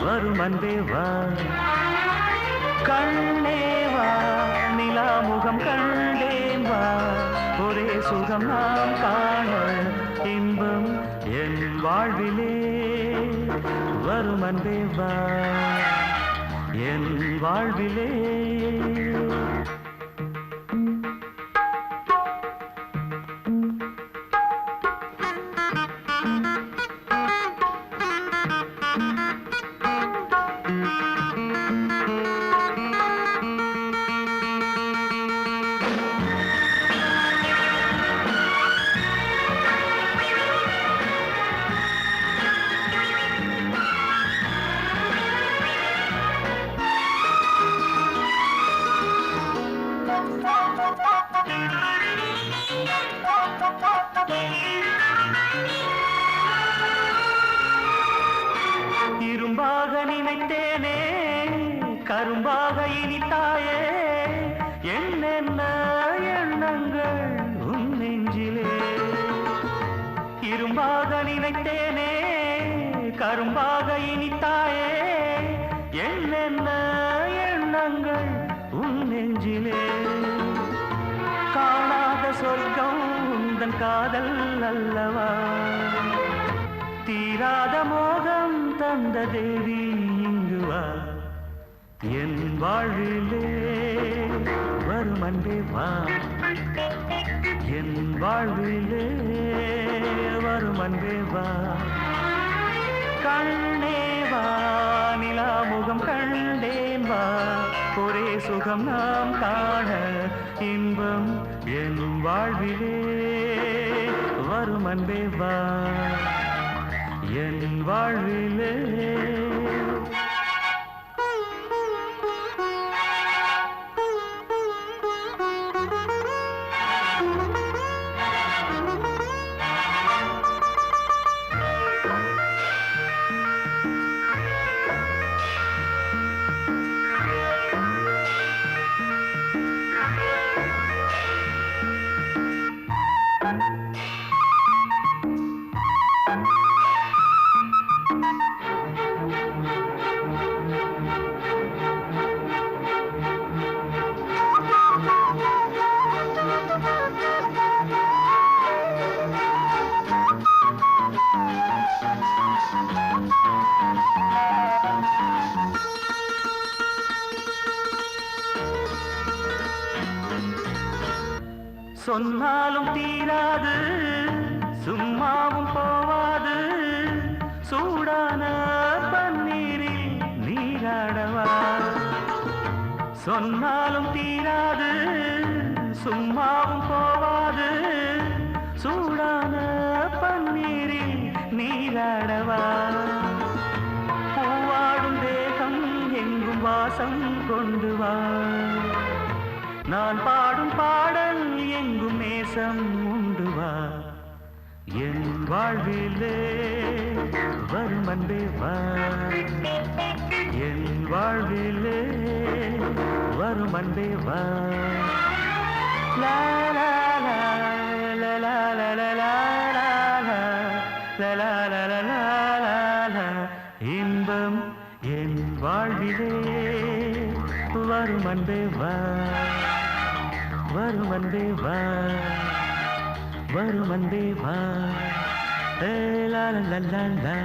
வரும் அன்பே வா கண்ணே வா நிலா முகம் கண்டேன் வா ஒரே சுகம் நாம் காண இன்பம் என் வாழ்விலே வரும் அன்பே வா என் வாழ்விலே இரும்பாக நினைத்தேனே கரும்பாக இனித்தாயே என்னென்ன எண்ணங்கள் உன் நெஞ்சிலே இரும்பாக நினைத்தேனே கரும்பாக இனித்தாயே என்னென்ன எண்ணங்கள் உன் நெஞ்சிலே காணாத சொர்க்கம் உந்தன் காதல் அல்லவா தீராத மோகம் தந்த தேவி இங்கு வா என் வாழ்விலே வரும் அன்பே வா என் வாழ்விலே வரும் அன்பே வா கண்ணே வா நிலா முகம் கண்டேன் வா ஒரே சுகம் நாம் காண இன்பம் என் வாழ்விலே வரும் அன்பே வா என் வாழ்விலே சொன்னாலும் தீராது சும்மாவும் போவாது சூடான பன்னீரில் நீராடவா சொன்னாலும் தீராது சும்மாவும் போவாது சூடான பன்னீரில் நீராடவா பூவாடும் தேகம் எங்கும் வாசம் கொண்டு வா நான் பாடும் பாடல் எங்கும் நேசம் உண்டு வா என் வாழ்விலே வரும் அன்பே வா என் வாழ்விலே வரும் அன்பே வா லா லா லா லா லா லா லா லா லா லா லா லா இன்பம் என் வாழ்விலே வரும் அன்பே வா வரும் அன்பே வா வரும் அன்பே வா லா லா லா லா